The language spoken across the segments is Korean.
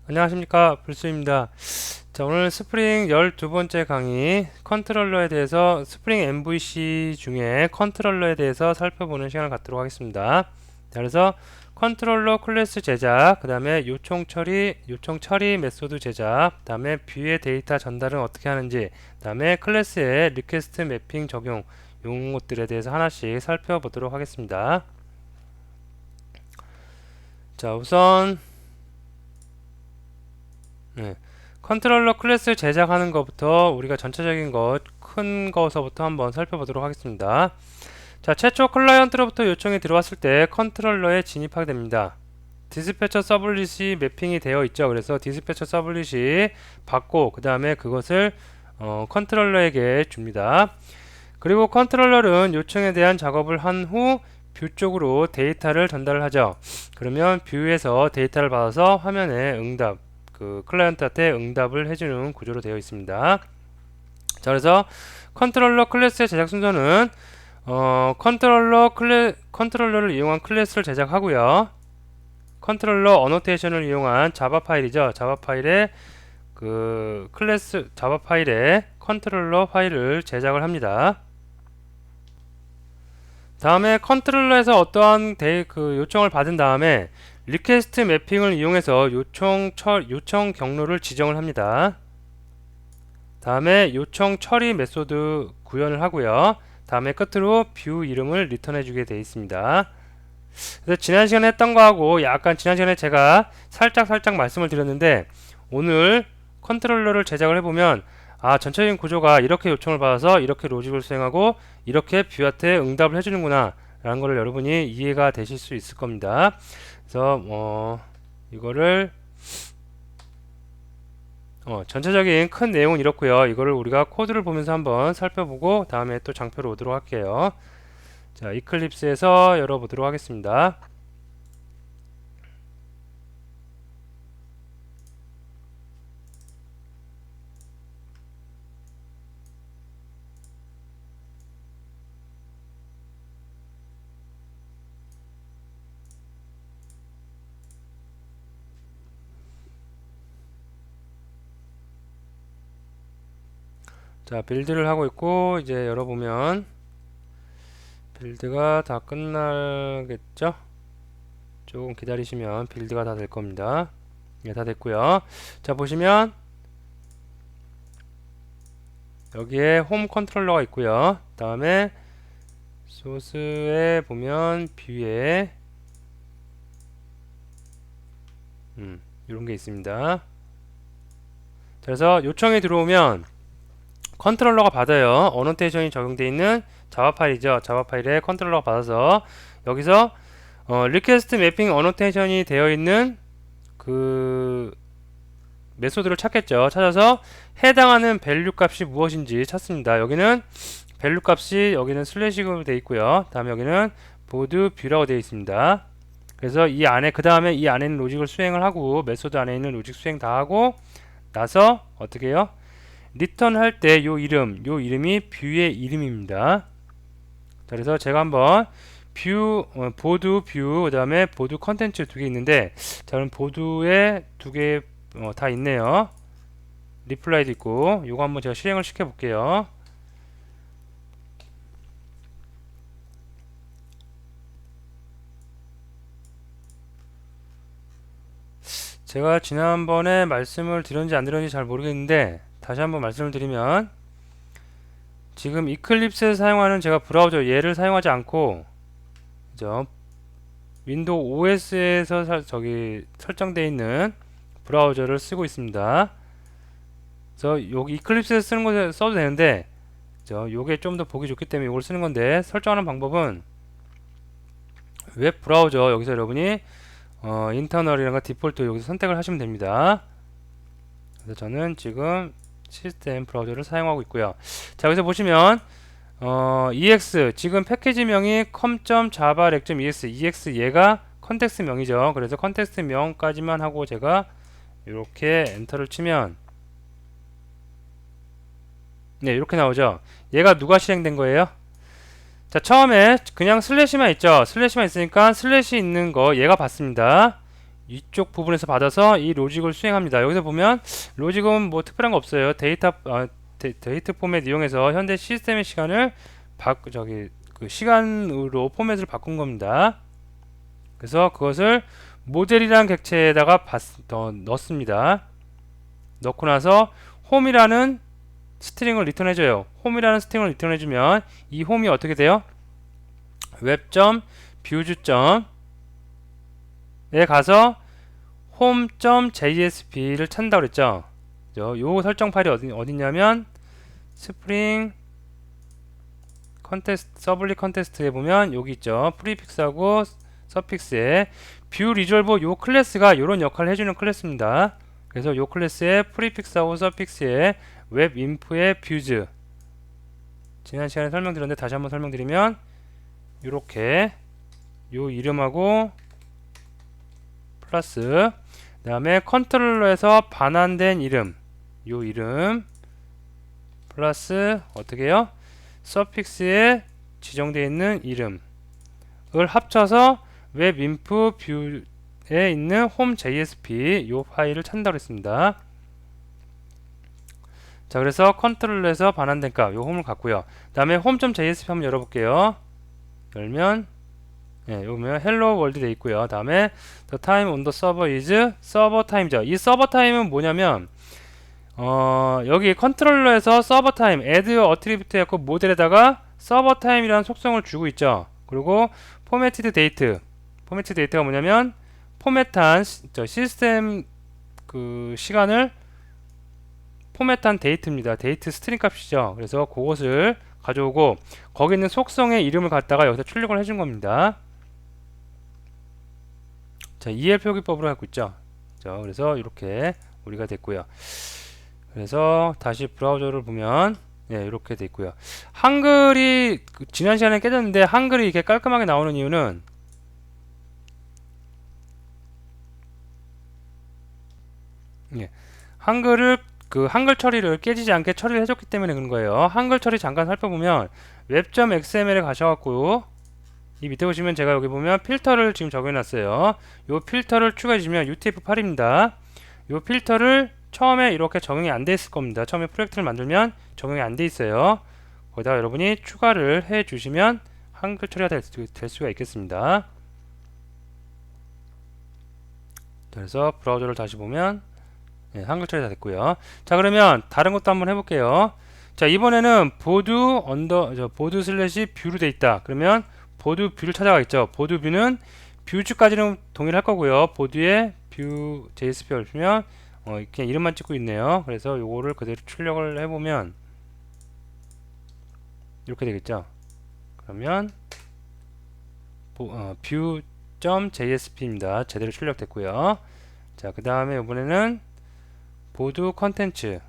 안녕하십니까, 불수입니다. 자, 오늘 스프링 12번째 강의 컨트롤러에 대해서 스프링 MVC 중에 컨트롤러에 대해서 살펴보는 시간을 갖도록 하겠습니다. 자, 그래서 컨트롤러 클래스 제작, 그 다음에 요청 처리 메소드 제작, 그 다음에 뷰의 데이터 전달은 어떻게 하는지, 그 다음에 클래스의 리퀘스트 매핑 적용, 이런 것들에 대해서 하나씩 살펴보도록 하겠습니다. 자, 우선 컨트롤러 클래스 제작하는 것부터 우리가 전체적인 것, 큰 거서부터 한번 살펴보도록 하겠습니다. 자, 최초 클라이언트로부터 요청이 들어왔을 때 컨트롤러에 진입하게 됩니다. 디스패처 서블릿이 매핑이 되어 있죠. 그래서 디스패처 서블릿이 받고 그 다음에 그것을 컨트롤러에게 줍니다. 그리고 컨트롤러는 요청에 대한 작업을 한 후 뷰 쪽으로 데이터를 전달을 하죠. 그러면 뷰에서 데이터를 받아서 화면에 응답, 클라이언트한테 응답을 해주는 구조로 되어 있습니다. 자, 그래서 컨트롤러 클래스의 제작 순서는 컨트롤러를 이용한 클래스를 제작하고요. 컨트롤러 어노테이션을 이용한 자바 파일이죠. 자바 파일에 자바 파일에 컨트롤러 파일을 제작을 합니다. 다음에 컨트롤러에서 어떠한 요청을 받은 다음에 리퀘스트 매핑을 이용해서 요청 경로를 지정을 합니다. 다음에 요청 처리 메소드 구현을 하고요. 다음에 끝으로 뷰 이름을 리턴해 주게 되어 있습니다. 그래서 지난 시간에 했던 거하고 약간 지난 시간에 제가 살짝 말씀을 드렸는데, 오늘 컨트롤러를 제작을 해보면 전체적인 구조가 이렇게 요청을 받아서 이렇게 로직을 수행하고 이렇게 뷰한테 응답을 해주는구나 라는 것을 여러분이 이해가 되실 수 있을 겁니다. 그래서 이거를 전체적인 큰 내용은 이렇고요. 이거를 우리가 코드를 보면서 한번 살펴보고 다음에 또 장표로 오도록 할게요. 자, 이클립스에서 열어보도록 하겠습니다. 자, 빌드를 하고 있고 이제 열어보면 빌드가 다 끝나겠죠? 조금 기다리시면 빌드가 다 될 겁니다. 예, 다 됐고요. 자, 보시면 여기에 홈 컨트롤러가 있고요. 다음에 소스에 보면 뷰에 이런 게 있습니다. 그래서 요청이 들어오면 컨트롤러가 받아요. 어노테이션이 적용되어 있는 자바 파일이죠. 자바 파일에 컨트롤러가 받아서 여기서 리퀘스트 매핑 어노테이션이 되어 있는 메소드를 찾겠죠. 찾아서 해당하는 밸류 값이 무엇인지 찾습니다. 여기는 밸류 값이 여기는 슬래시로 되어 있고요. 다음에 여기는 보드 뷰라고 되어 있습니다. 그래서 이 안에 그 다음에 이 안에 있는 로직을 수행을 하고 메소드 안에 있는 로직 수행 다 하고 나서 어떻게 해요? 리턴 할 때 요 이름이 뷰의 이름입니다. 자, 그래서 제가 한번 보드 뷰, 그 다음에 보드 컨텐츠 두 개 있는데, 자, 그럼 보드에 두 개 다 있네요. 리플라이도 있고, 요거 한번 제가 실행을 시켜 볼게요. 제가 지난번에 말씀을 드렸는지 안 드렸는지 잘 모르겠는데, 다시 한번 말씀을 드리면, 지금 이클립스에서 사용하는 제가 브라우저 얘를 사용하지 않고, 그죠? 윈도우 OS에서 설정되어 있는 브라우저를 쓰고 있습니다. 그래서 여기 이클립스에서 쓰는 거 써도 되는데, 요게 좀 더 보기 좋기 때문에 이걸 쓰는 건데, 설정하는 방법은 웹 브라우저 여기서 여러분이 인터널이랑 디폴트 여기서 선택을 하시면 됩니다. 그래서 저는 지금 시스템 브라우저를 사용하고 있고요. 자, 여기서 보시면 ex 지금 패키지명이 com.java-ex 얘가 컨텍스트 명이죠. 그래서 컨텍스트 명까지만 하고 제가 이렇게 엔터를 치면 네, 이렇게 나오죠. 얘가 누가 실행된 거예요? 자, 처음에 그냥 슬래시만 있죠. 슬래시만 있으니까 슬래시 있는 거 얘가 받습니다. 이쪽 부분에서 받아서 이 로직을 수행합니다. 여기서 보면 로직은 뭐 특별한 거 없어요. 데이트 포맷 이용해서 현재 시스템의 시간을 그 시간으로 포맷을 바꾼 겁니다. 그래서 그것을 모델이라는 객체에다가 넣습니다. 넣고 나서 홈이라는 스트링을 리턴해줘요. 홈이라는 스트링을 리턴해주면 이 홈이 어떻게 돼요? web.views.에 가서 home.jsp를 찾는다고 그랬죠. 요 설정 파일이 어디냐면 스프링 컨테스트, 서블리 컨테스트에 보면 여기 있죠. 프리픽스하고 서픽스에 뷰 리졸버 요 클래스가 요런 역할을 해주는 클래스입니다. 그래서 요 클래스에 프리픽스하고 서픽스에 웹 인프의 뷰즈, 지난 시간에 설명드렸는데 다시 한번 설명드리면 요렇게 요 이름하고 플러스 그 다음에 컨트롤러에서 반환된 이름, 요 이름 플러스 어떻게 해요? 서픽스에 지정되어 있는 이름을 합쳐서 웹 인프 뷰에 있는 home.jsp 요 파일을 찾는다고 했습니다. 자, 그래서 컨트롤에서 반환된 값, 요 홈을 갖고요. 그 다음에 home.jsp 한번 열어볼게요. 열면, 예, 여기 보면 hello world 돼 있고요. 다음에 the time on the server is server time죠. 이 server time은 뭐냐면, 여기 컨트롤러에서 서버 타임, add attribute 해갖고 모델에다가 서버 타임이라는 속성을 주고 있죠. 그리고 formatted date, formatted date가 뭐냐면, 포맷한 시스템 그 시간을 포맷한 데이트입니다. 데이트 스트링 값이죠. 그래서 그것을 가져오고 거기 있는 속성의 이름을 갖다가 여기서 출력을 해준 겁니다. 자, EL 표기법으로 하고 있죠. 자, 그래서 이렇게 우리가 됐고요. 그래서 다시 브라우저를 보면 예, 이렇게 돼 있고요. 한글이 지난 시간에 깨졌는데 한글이 이렇게 깔끔하게 나오는 이유는 예, 한글을 한글 처리를 깨지지 않게 처리를 해줬기 때문에 그런 거예요. 한글 처리 잠깐 살펴보면 web.xml에 가셔갖고 이 밑에 보시면 제가 여기 보면 필터를 지금 적어놨어요. 요 필터를 추가해주면 UTF-8입니다. 요 필터를 처음에 이렇게 적용이 안 돼 있을 겁니다. 처음에 프로젝트를 만들면 적용이 안 돼 있어요. 거기다가 여러분이 추가를 해 주시면 한글 처리가 될 수가 있겠습니다. 그래서 브라우저를 다시 보면 네, 한글 처리 다 됐고요. 자, 그러면 다른 것도 한번 해볼게요. 자, 이번에는 보드 슬래시 뷰로 돼 있다. 그러면 보드 뷰를 찾아가겠죠. 보드 뷰는 뷰즈까지는 동일할 거고요. 보드에 뷰 JSP 열면 그냥 이름만 찍고 있네요. 그래서 요거를 그대로 출력을 해보면 이렇게 되겠죠. 그러면 view.jsp입니다. 제대로 출력됐고요. 자, 그 다음에 이번에는 보드 컨텐츠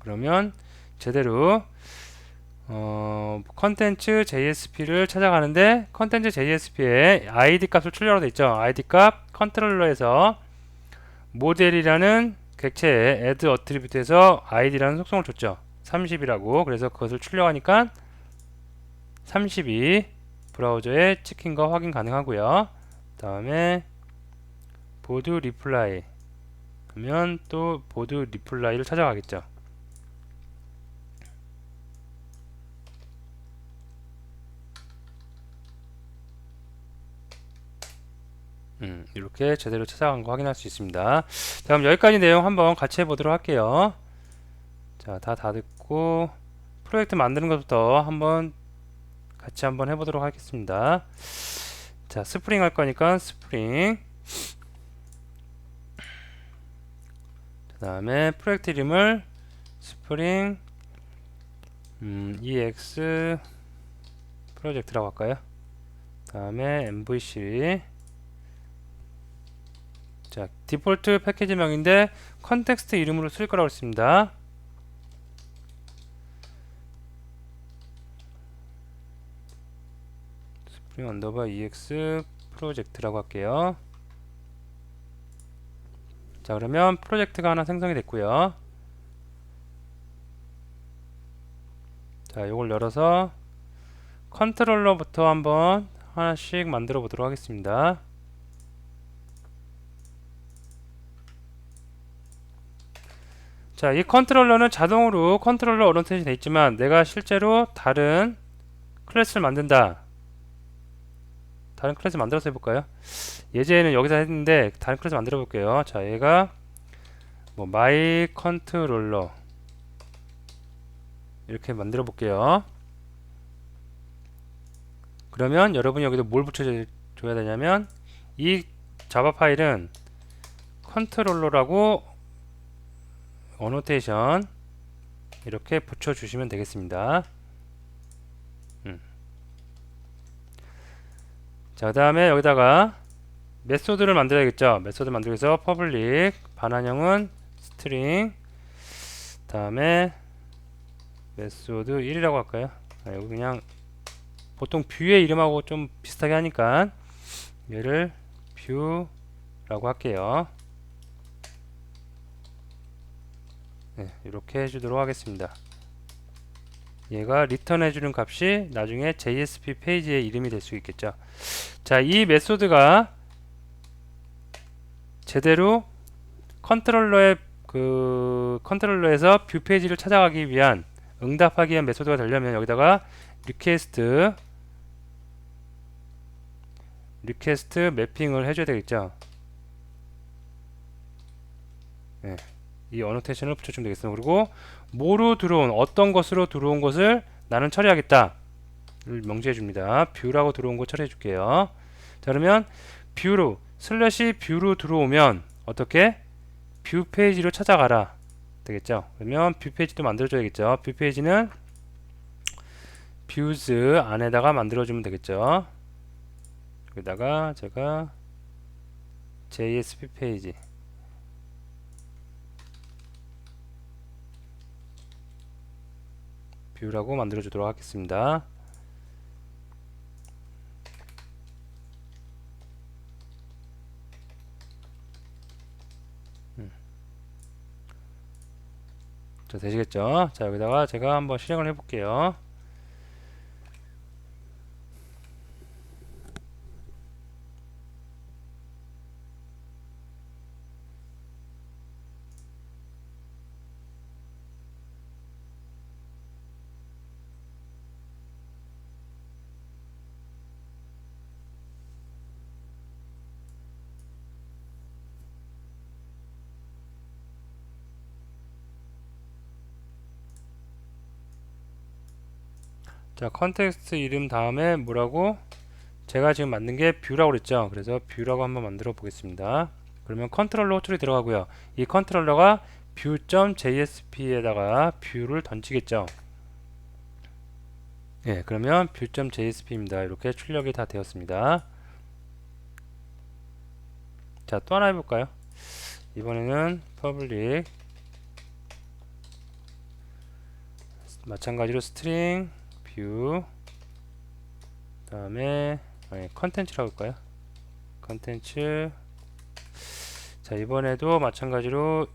그러면 제대로 컨텐츠 JSP를 찾아가는데 컨텐츠 JSP에 ID 값을 출력으로 되어 있죠. ID 값 컨트롤러에서 모델이라는 객체에 add attribute에서 id라는 속성을 줬죠. 30이라고. 그래서 그것을 출력하니까 32 브라우저에 찍힌 거 확인 가능하고요. 다음에 보드 리플라이 하면 또 보드 리플라이를 찾아가겠죠. 이렇게 제대로 찾아간 거 확인할 수 있습니다. 자, 그럼 여기까지 내용 한번 같이 해보도록 할게요. 자, 다 듣고 프로젝트 만드는 것부터 같이 한번 해보도록 하겠습니다. 자, 스프링 할 거니까 스프링. 그 다음에 프로젝트 이름을 스프링 EX 프로젝트라고 할까요? 다음에 MVC. 자, 디폴트 패키지명인데 컨텍스트 이름으로 쓸 거라고 했습니다. 스프링 언더바 EX 프로젝트라고 할게요. 자, 그러면 프로젝트가 하나 생성이 됐고요. 자, 요걸 열어서 컨트롤러부터 한번 하나씩 만들어 보도록 하겠습니다. 자, 이 컨트롤러는 자동으로 컨트롤러 오리엔테이션이 되어 있지만 내가 실제로 다른 클래스를 만든다. 다른 클래스 만들어서 해볼까요? 예제는 여기서 했는데 다른 클래스 만들어 볼게요. 자, 얘가 뭐 마이 컨트롤러 이렇게 만들어 볼게요. 그러면 여러분이 여기서 뭘 붙여줘야 되냐면 이 자바 파일은 컨트롤러라고 어노테이션 이렇게 붙여주시면 되겠습니다. 자, 그 다음에 여기다가 메소드를 만들어야겠죠. 메소드 만들기 위해서 퍼블릭 반환형은 스트링 다음에 메소드 1이라고 할까요? 여기 그냥 보통 뷰의 이름하고 좀 비슷하게 하니까 얘를 뷰라고 할게요. 네, 이렇게 해주도록 하겠습니다. 얘가 리턴 해주는 값이 나중에 JSP 페이지의 이름이 될 수 있겠죠. 자, 이 메소드가 제대로 컨트롤러에서 뷰 페이지를 찾아가기 위한 응답하기 위한 메소드가 되려면 여기다가 리퀘스트 매핑을 해줘야 되겠죠. 네, 이 어노테이션을 붙여주면 되겠습니다. 그리고 뭐로 들어온 어떤 것으로 들어온 것을 나는 처리하겠다 를 명시해 줍니다. 뷰라고 들어온 거 처리해 줄게요. 자, 그러면 뷰로 /뷰로 들어오면 어떻게 뷰 페이지로 찾아가라 되겠죠. 그러면 뷰 페이지도 만들어 줘야겠죠. 뷰 페이지는 뷰즈 안에다가 만들어 주면 되겠죠. 여기다가 제가 JSP 페이지 뷰라고 만들어 주도록 하겠습니다. 자, 되시겠죠? 자, 여기다가 제가 한번 실행을 해볼게요. 자, 컨텍스트 이름 다음에 뭐라고? 제가 지금 만든 게 뷰라고 그랬죠. 그래서 뷰라고 한번 만들어 보겠습니다. 그러면 컨트롤러 호출이 들어가고요. 이 컨트롤러가 view.jsp에다가 뷰를 던지겠죠. 예, 그러면 view.jsp입니다. 이렇게 출력이 다 되었습니다. 자, 또 하나 해볼까요? 이번에는 public 마찬가지로 string view 다음에 컨텐츠라고 할까요? 컨텐츠. 자, 이번에도 마찬가지로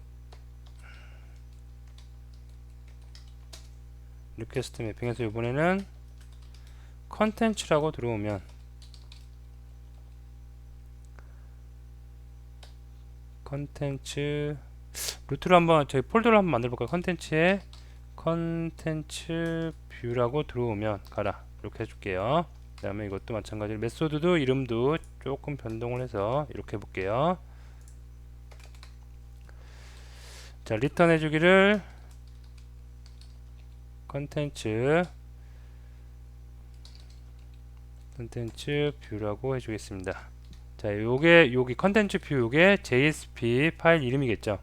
리퀘스트 매핑해서 이번에는 컨텐츠라고 들어오면 컨텐츠 루트로 한번 저희 폴더를 한번 만들어 볼까요? 컨텐츠에 컨텐츠 뷰라고 들어오면 가라 이렇게 해줄게요. 그 다음에 이것도 마찬가지로 메소드도 이름도 조금 변동을 해서 이렇게 해볼게요. 자, 리턴 해주기를 컨텐츠 뷰라고 해주겠습니다. 자, 여기 컨텐츠 뷰 요게 JSP 파일 이름이겠죠.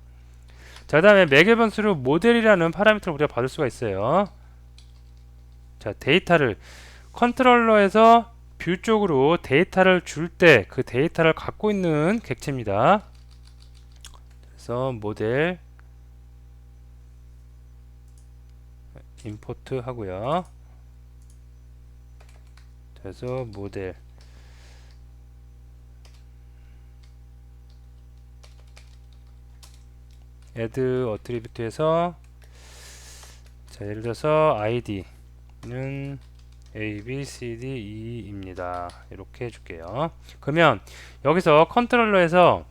자, 그 다음에 매개 변수로 모델이라는 파라미터를 우리가 받을 수가 있어요. 자, 데이터를 컨트롤러에서 뷰 쪽으로 데이터를 줄 때 그 데이터를 갖고 있는 객체입니다. 그래서 모델 임포트 하고요. 그래서 모델 add 어트리뷰트에서 자, 예를 들어서 id 는 A, B, C, D, E입니다. 이렇게 해줄게요. 그러면 여기서 컨트롤러에서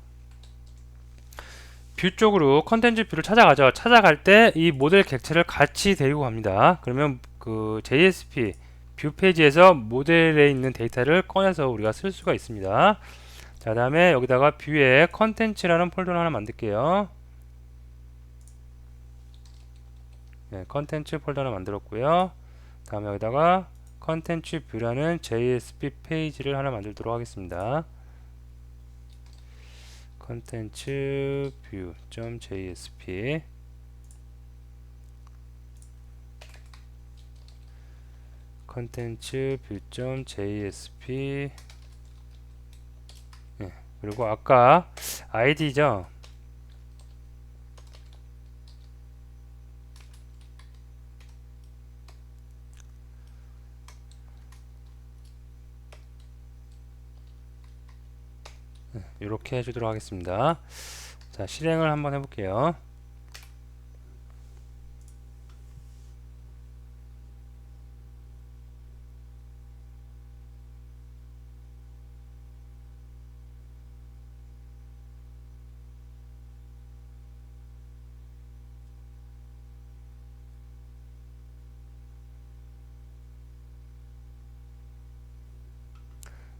뷰 쪽으로 컨텐츠 뷰를 찾아가죠. 찾아갈 때 이 모델 객체를 같이 데리고 갑니다. 그러면 그 JSP 뷰 페이지에서 모델에 있는 데이터를 꺼내서 우리가 쓸 수가 있습니다. 자, 다음에 여기다가 뷰에 컨텐츠라는 폴더를 하나 만들게요. 네, 컨텐츠 폴더 하나 만들었고요. 다음에 여기다가 컨텐츠 뷰라는 JSP 페이지를 하나 만들도록 하겠습니다. 컨텐츠 뷰.jsp 컨텐츠 뷰.jsp 네, 그리고 아까 id죠. 이렇게 해주도록 하겠습니다. 자, 실행을 한번 해볼게요.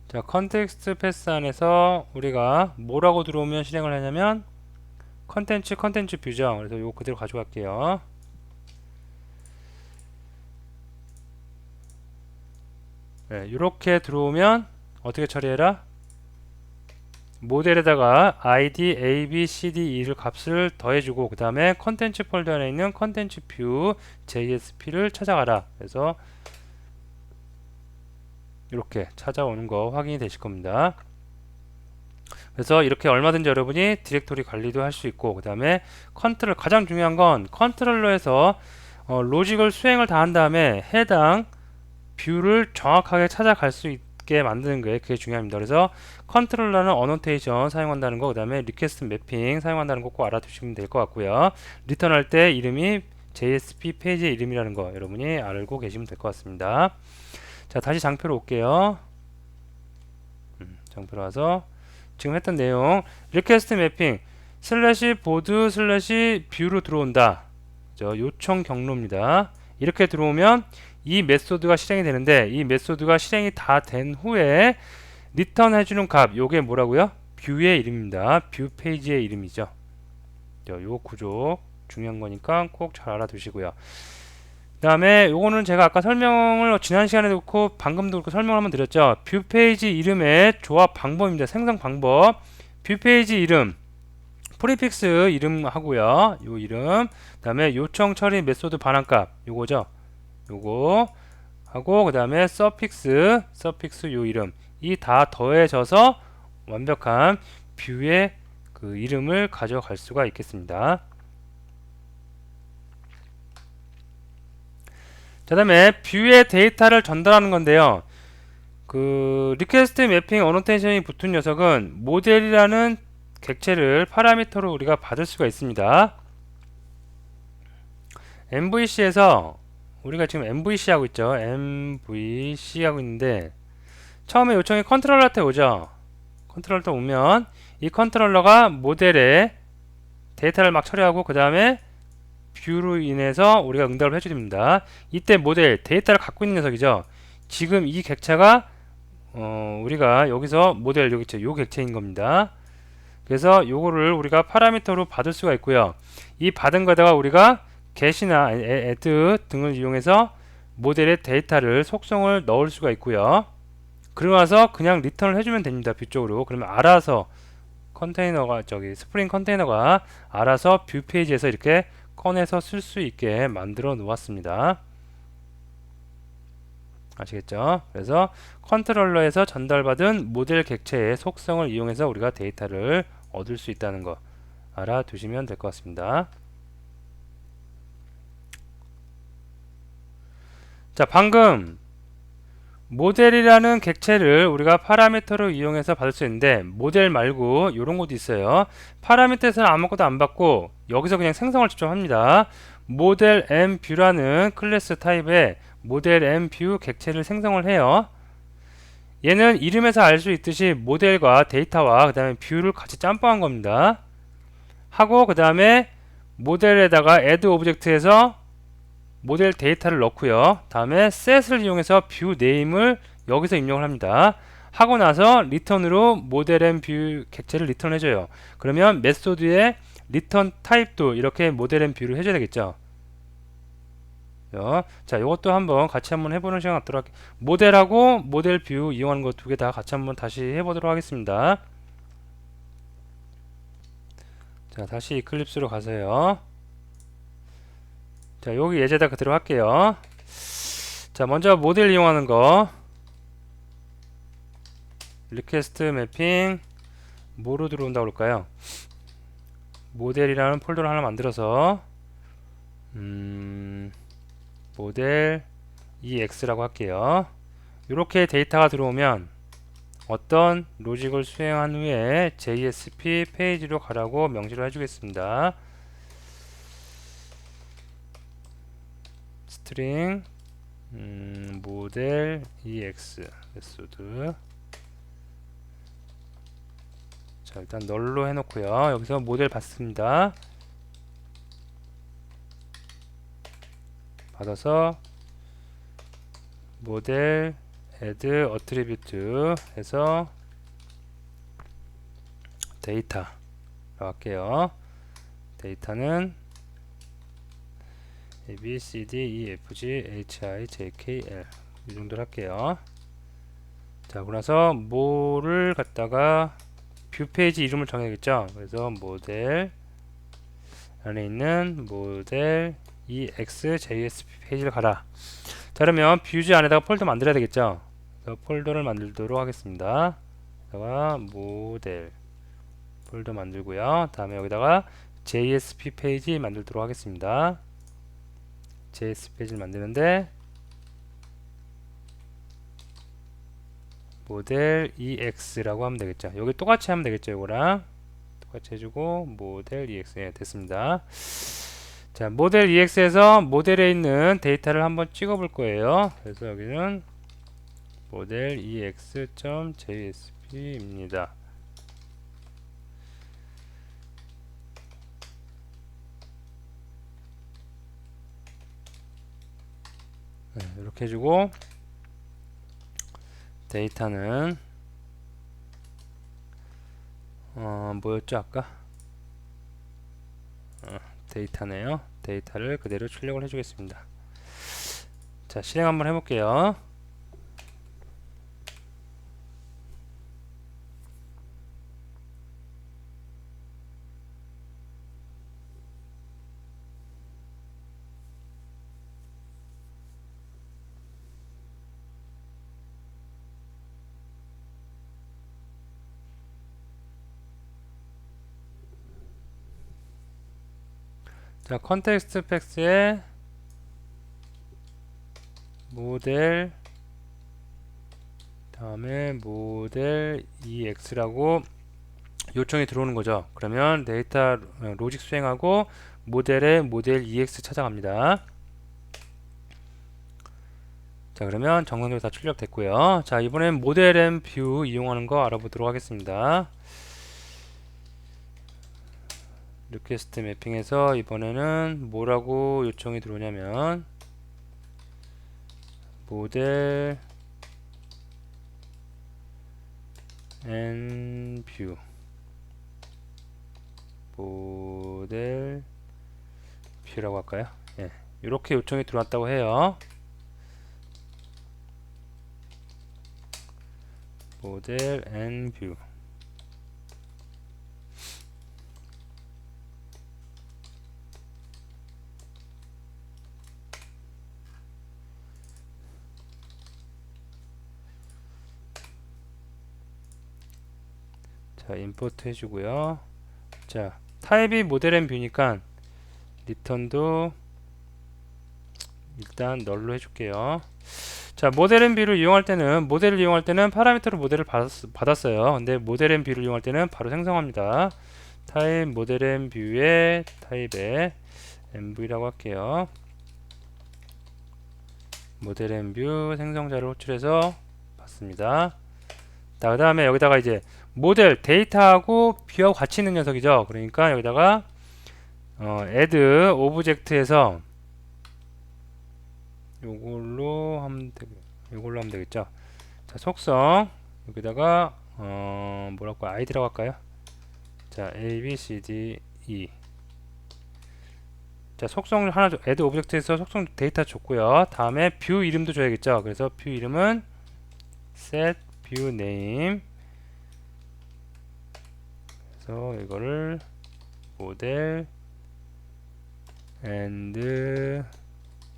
자, 컨텍스트 패스 안에서 우리가 뭐라고 들어오면 실행을 하냐면 컨텐츠 뷰죠. 그래서 이거 그대로 가져갈게요. 네, 이렇게 들어오면 어떻게 처리해라? 모델에다가 id, a, b, c, d, e를 값을 더해주고 그 다음에 컨텐츠 폴더 안에 있는 컨텐츠 뷰 JSP를 찾아가라. 그래서 이렇게 찾아오는 거 확인이 되실 겁니다. 그래서 이렇게 얼마든지 여러분이 디렉토리 관리도 할 수 있고 그 다음에 컨트롤, 가장 중요한 건 컨트롤러에서 로직을 수행을 다 한 다음에 해당 뷰를 정확하게 찾아갈 수 있게 만드는 게 그게 중요합니다. 그래서 컨트롤러는 어노테이션 사용한다는 거, 그 다음에 리퀘스트 매핑 사용한다는 거 꼭 알아두시면 될 것 같고요. 리턴할 때 이름이 JSP 페이지의 이름이라는 거 여러분이 알고 계시면 될 것 같습니다. 자, 다시 장표로 올게요. 장표로 와서 지금 했던 내용 리퀘스트 매핑 슬래시 보드 슬래시 뷰로 들어온다. 요청 경로입니다. 이렇게 들어오면 이 메소드가 실행이 되는데 이 메소드가 실행이 다 된 후에 리턴 해주는 값 요게 뭐라고요? 뷰의 이름입니다. 뷰 페이지의 이름이죠. 요 구조 중요한 거니까 꼭 잘 알아두시고요. 그 다음에 요거는 제가 아까 설명을 지난 시간에 놓고 방금도 그렇고 설명을 한번 드렸죠. 뷰 페이지 이름의 조합 방법입니다. 생성 방법. 뷰 페이지 이름 프리픽스 이름 하고요. 요 이름 그 다음에 요청 처리 메소드 반환값 요거죠. 요거 하고 그 다음에 서픽스 요 이름 이 다 더해져서 완벽한 뷰의 그 이름을 가져갈 수가 있겠습니다. 자, 다음에 뷰의 데이터를 전달하는 건데요. 그 리퀘스트 매핑 어노테이션이 붙은 녀석은 모델이라는 객체를 파라미터로 우리가 받을 수가 있습니다. MVC에서 우리가 지금 MVC 하고 있죠. MVC 하고 있는데 처음에 요청이 컨트롤러한테 오죠. 컨트롤러한테 오면 이 컨트롤러가 모델에 데이터를 막 처리하고 그 다음에 뷰로 인해서 우리가 응답을 해줍니다. 이때 모델 데이터를 갖고 있는 녀석이죠. 지금 이 객체가 우리가 여기서 모델 여기 있죠. 요 객체인 겁니다. 그래서 요거를 우리가 파라미터로 받을 수가 있고요. 이 받은 거다가 우리가 get이나 add 등을 이용해서 모델의 데이터를 속성을 넣을 수가 있고요. 그러고 나서 그냥 리턴을 해주면 됩니다. 뷰 쪽으로. 그러면 알아서 컨테이너가 스프링 컨테이너가 알아서 뷰 페이지에서 이렇게 꺼내서 쓸 수 있게 만들어 놓았습니다. 아시겠죠? 그래서 컨트롤러에서 전달받은 모델 객체의 속성을 이용해서 우리가 데이터를 얻을 수 있다는 거 알아두시면 될 것 같습니다. 자, 방금 모델이라는 객체를 우리가 파라미터로 이용해서 받을 수 있는데 모델 말고 이런 것도 있어요. 파라미터에서는 아무것도 안 받고 여기서 그냥 생성을 직접 합니다. 모델 m뷰라는 클래스 타입의 모델 M 뷰 객체를 생성을 해요. 얘는 이름에서 알 수 있듯이 모델과 데이터와 그 다음에 뷰를 같이 짬뽕한 겁니다. 하고 그 다음에 모델에다가 add 오브젝트에서 모델 데이터를 넣고요. 다음에 set을 이용해서 뷰 네임을 여기서 입력을 합니다. 하고 나서 리턴으로 모델 M 뷰 객체를 리턴해줘요. 그러면 메소드의 리턴 타입도 이렇게 모델 M 뷰를 해줘야 되겠죠. 자, 이것도 한번 같이 한번 해보는 시간 갖도록 할게요. 모델하고 모델 뷰 이용하는 거 두 개 다 같이 한번 다시 해보도록 하겠습니다. 자, 다시 이클립스로 가세요. 자, 여기 예제다 그대로 할게요. 자, 먼저 모델 이용하는 거 리퀘스트 매핑 뭐로 들어온다고 그럴까요? 모델이라는 폴더를 하나 만들어서 모델 EX라고 할게요. 이렇게 데이터가 들어오면 어떤 로직을 수행한 후에 JSP 페이지로 가라고 명시를 해주겠습니다. 스트링 모델 EX 메소드. 자, 일단 널로 해놓고요. 여기서 모델 받습니다. 받아서 모델 add attribute 해서 데이터라고 할게요. 데이터는 A, B, C, D, E, F, G, H, I, J, K, L 이 정도로 할게요. 자, 그러고 나서 뭐를 갖다가 뷰 페이지 이름을 정해야겠죠. 그래서 모델 안에 있는 모델 EX JSP 페이지를 가라. 자, 그러면 뷰즈 안에다가 폴더 만들어야 되겠죠. 그래서 폴더를 만들도록 하겠습니다. 여기다가 모델 폴더 만들고요. 다음에 여기다가 JSP 페이지 만들도록 하겠습니다. JSP 페이지를 만드는데 모델 EX라고 하면 되겠죠. 여기 똑같이 하면 되겠죠. 이거랑 똑같이 해주고 모델 EX 됐습니다. 자, 모델 EX에서 모델에 있는 데이터를 한번 찍어 볼 거예요. 그래서 여기는 모델 ex.jsp입니다. 네, 이렇게 해주고 데이터는 뭐였죠 아까? 데이터네요. 데이터를 그대로 출력을 해주겠습니다. 자, 실행 한번 해볼게요. 자, 컨텍스트 팩스에 모델 다음에 모델 EX라고 요청이 들어오는 거죠. 그러면 데이터 로직 수행하고 모델에 모델 EX 찾아갑니다. 자, 그러면 정상적으로 다 출력됐고요. 자, 이번엔 모델 M 뷰 이용하는 거 알아보도록 하겠습니다. 리퀘스트 매핑에서 이번에는 뭐라고 요청이 들어오냐면 모델 N 뷰 모델 뷰라고 할까요? 예, 이렇게 요청이 들어왔다고 해요. 모델 N 뷰 자, 임포트 해주고요. 자, 타입이 모델 M 뷰니까 리턴도 일단 널로 해줄게요. 자, 모델 M 뷰를 이용할 때는 파라미터로 모델을 받았어요. 근데 모델 M 뷰를 이용할 때는 바로 생성합니다. 타입 모델 M 뷰의 타입에 MV라고 할게요. 모델 앤 뷰 생성자를 호출해서 봤습니다. 자, 그 다음에 여기다가 이제 모델 데이터하고 뷰하고 같이 있는 녀석이죠. 그러니까 여기다가 add 오브젝트에서 요걸로 하면 되겠죠. 자, 속성 여기다가 뭐라고 id라고 할까요? 자, a, b, c, d, e. 자, 속성을 하나 줘. add 오브젝트에서 속성 데이터 줬고요. 다음에 뷰 이름도 줘야겠죠. 그래서 뷰 이름은 set view name. 그래서 이거를 모델 and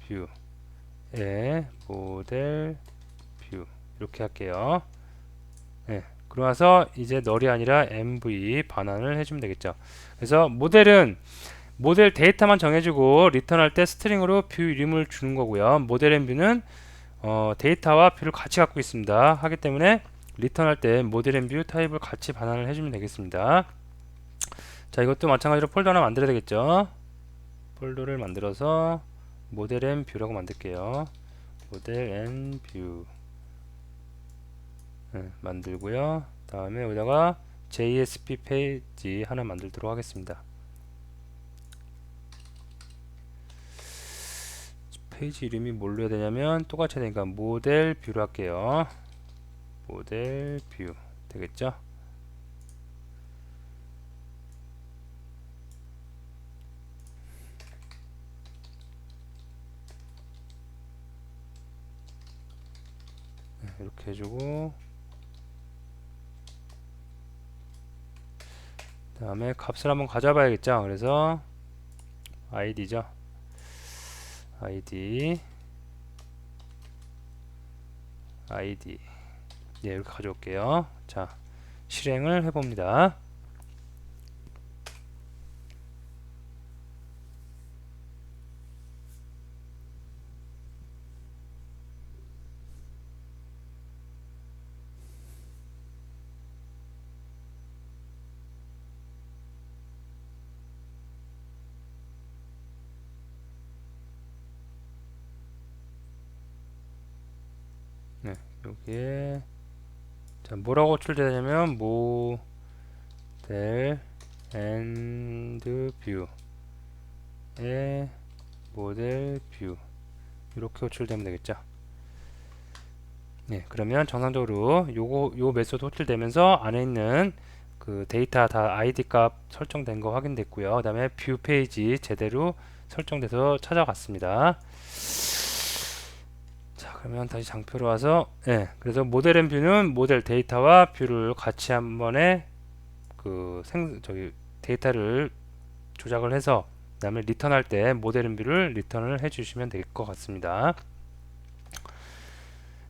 view에 모델 뷰 이렇게 할게요. 네, 그러고 나서 이제 널이 아니라 mv 반환을 해주면 되겠죠. 그래서 모델은 모델 데이터만 정해주고 리턴할 때 스트링으로 뷰 이름을 주는 거고요. 모델 앤 뷰는 데이터와 뷰를 같이 갖고 있습니다. 하기 때문에 리턴할 때 모델 앤 뷰 타입을 같이 반환을 해주면 되겠습니다. 자, 이것도 마찬가지로 폴더 하나 만들어야 되겠죠. 폴더를 만들어서 모델 앤 뷰라고 만들게요. 모델 앤 뷰 만들고요. 다음에 여기다가 JSP 페이지 하나 만들도록 하겠습니다. 페이지 이름이 뭘로 해야 되냐면 똑같이 해야 되니까 모델 뷰로 할게요. 모델 뷰 되겠죠? 이렇게 해주고 다음에 값을 한번 가져봐야겠죠. 그래서 id죠. id 네, 이렇게 가져올게요. 자, 실행을 해봅니다. 네, 여기에 자, 뭐라고 호출되냐면 모델 앤드 뷰에 모델 뷰 이렇게 호출되면 되겠죠. 네, 그러면 정상적으로 요 메소드 호출되면서 안에 있는 그 데이터 다 id 값 설정된 거 확인됐고요. 그 다음에 뷰 페이지 제대로 설정돼서 찾아갔습니다. 자, 그러면 다시 장표로 와서 그래서 모델 앤 뷰는 모델 데이터와 뷰를 같이 한 번에 그 데이터를 조작을 해서 그 다음에 리턴할 때 모델 앤 뷰를 리턴을 해 주시면 될 것 같습니다.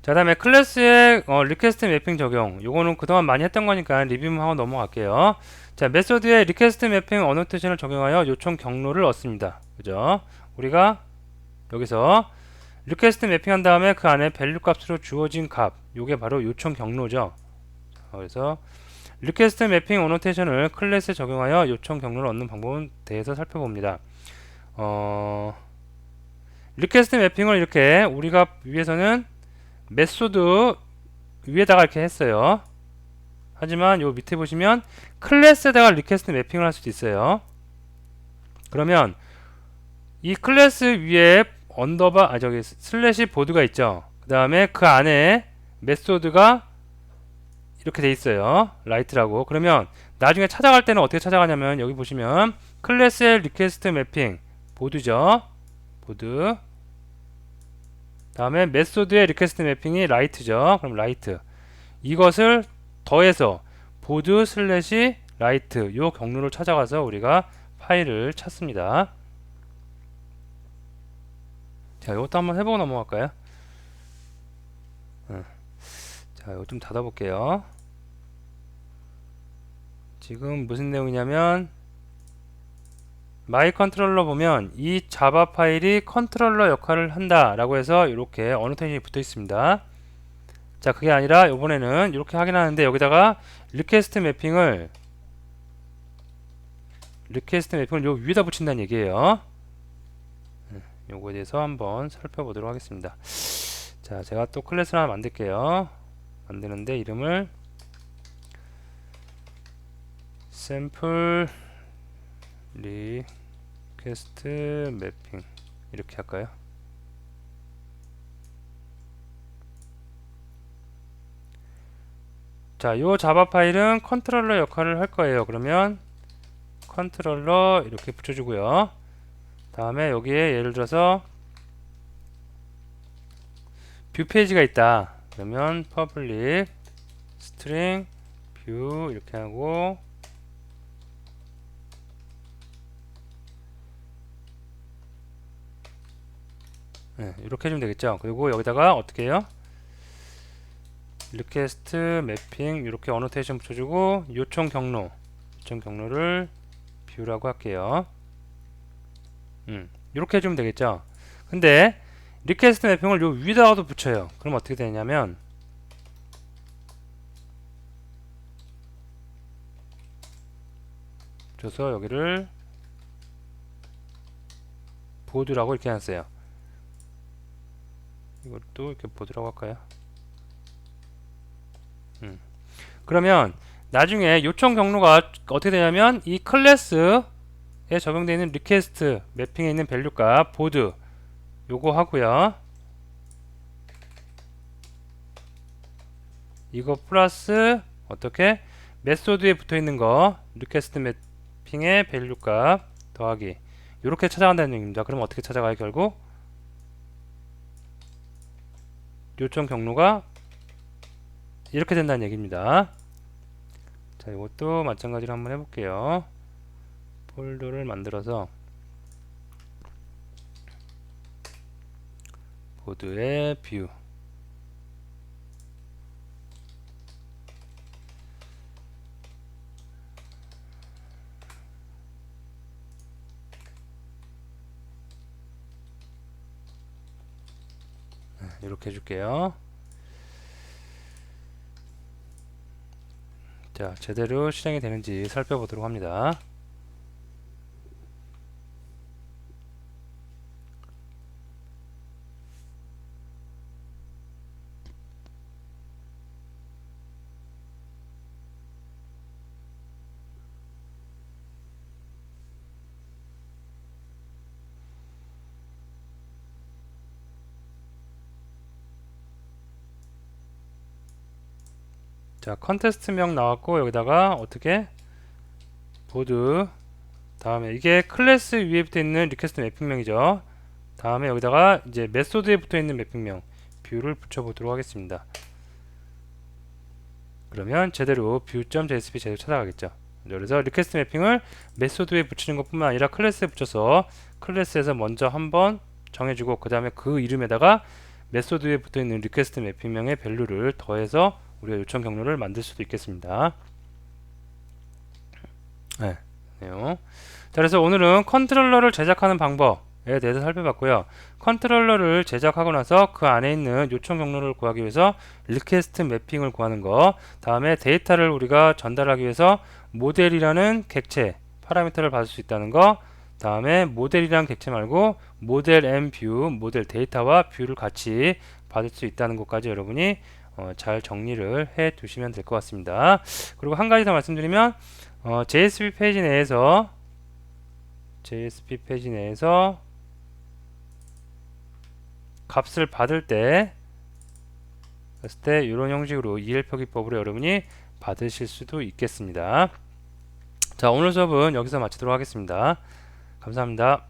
자, 다음에 클래스의 리퀘스트 매핑 적용. 요거는 그동안 많이 했던 거니까 리뷰만 하고 넘어갈게요. 자, 메소드의 리퀘스트 매핑 어노테이션을 적용하여 요청 경로를 얻습니다. 그죠? 우리가 여기서 리퀘스트 매핑한 다음에 그 안에 밸류 값으로 주어진 값, 요게 바로 요청 경로죠. 그래서 리퀘스트 매핑 어노테이션을 클래스에 적용하여 요청 경로를 얻는 방법에 대해서 살펴봅니다. 리퀘스트 매핑을 이렇게 우리가 위에서는 메소드 위에다가 이렇게 했어요. 하지만 요 밑에 보시면 클래스에다가 리퀘스트 매핑을 할 수도 있어요. 그러면 이 클래스 위에 언더바 슬래시 보드가 있죠. 그 다음에 그 안에 메소드가 이렇게 돼 있어요. 라이트라고. 그러면 나중에 찾아갈 때는 어떻게 찾아가냐면 여기 보시면 클래스의 리퀘스트 매핑 보드죠. 보드. 다음에 메소드의 리퀘스트 매핑이 라이트죠. 그럼 라이트. 이것을 더해서 보드 슬래시 라이트 요 경로를 찾아가서 우리가 파일을 찾습니다. 자, 이것도 한번 해보고 넘어갈까요? 자, 이거 좀 닫아볼게요. 지금 무슨 내용이냐면 마이 컨트롤러 보면 이 자바 파일이 컨트롤러 역할을 한다 라고 해서 이렇게 어노테이션이 붙어 있습니다. 자, 그게 아니라 이번에는 이렇게 확인하는데 여기다가 리퀘스트 매핑을 요 위에다 붙인다는 얘기예요. 요거에 대해서 한번 살펴보도록 하겠습니다. 자, 제가 또 클래스를 하나 만들게요. 만드는데 이름을 샘플 리퀘스트 매핑 이렇게 할까요? 자, 요 자바 파일은 컨트롤러 역할을 할 거예요. 그러면 컨트롤러 이렇게 붙여주고요. 다음에 여기에 예를 들어서 뷰 페이지가 있다. 그러면 public string view 이렇게 하고 네, 이렇게 해주면 되겠죠. 그리고 여기다가 어떻게 해요? 리퀘스트 매핑 이렇게 어노테이션 붙여주고 요청 경로를 뷰라고 할게요. 이렇게 해주면 되겠죠. 근데 리퀘스트 매핑을 요 위에다가도 붙여요. 그럼 어떻게 되냐면 줘서 여기를 보드라고 이렇게 해놨어요. 이것도 이렇게 보드라고 할까요? 그러면 나중에 요청 경로가 어떻게 되냐면 이 클래스에 적용되어 있는 리퀘스트 매핑에 있는 밸류값 보드 요거 하고요. 이거 플러스 어떻게 메소드에 붙어있는 거 리퀘스트 매핑의 밸류값 더하기 요렇게 찾아간다는 얘기입니다. 그럼 어떻게 찾아가요? 결국 요청 경로가 이렇게 된다는 얘기입니다. 자, 이것도 마찬가지로 한번 해볼게요. 폴더를 만들어서 보드의 뷰 이렇게 해줄게요. 자, 제대로 실행이 되는지 살펴보도록 합니다. 자, 컨테스트명 나왔고 여기다가 어떻게 보드 다음에 이게 클래스 위에 붙어 있는 리퀘스트 매핑명이죠. 다음에 여기다가 이제 메소드에 붙어 있는 매핑명 뷰를 붙여 보도록 하겠습니다. 그러면 제대로 view.jsp 제대로 찾아가겠죠. 그래서 리퀘스트 매핑을 메소드에 붙이는 것뿐만 아니라 클래스에 붙여서 클래스에서 먼저 한번 정해주고 그 다음에 그 이름에다가 메소드에 붙어 있는 리퀘스트 매핑명의 밸류를 더해서 우리가 요청 경로를 만들 수도 있겠습니다. 네. 자, 그래서 오늘은 컨트롤러를 제작하는 방법에 대해서 살펴봤고요. 컨트롤러를 제작하고 나서 그 안에 있는 요청 경로를 구하기 위해서 리퀘스트 매핑을 구하는 거, 다음에 데이터를 우리가 전달하기 위해서 모델이라는 객체 파라미터를 받을 수 있다는 거, 다음에 모델이란 객체 말고 모델 앤 뷰, 모델 데이터와 뷰를 같이 받을 수 있다는 것까지 여러분이 잘 정리를 해 두시면 될 것 같습니다. 그리고 한 가지 더 말씀드리면 JSP 페이지 내에서 값을 받을 때 이런 형식으로 EL표기법으로 여러분이 받으실 수도 있겠습니다. 자, 오늘 수업은 여기서 마치도록 하겠습니다. 감사합니다.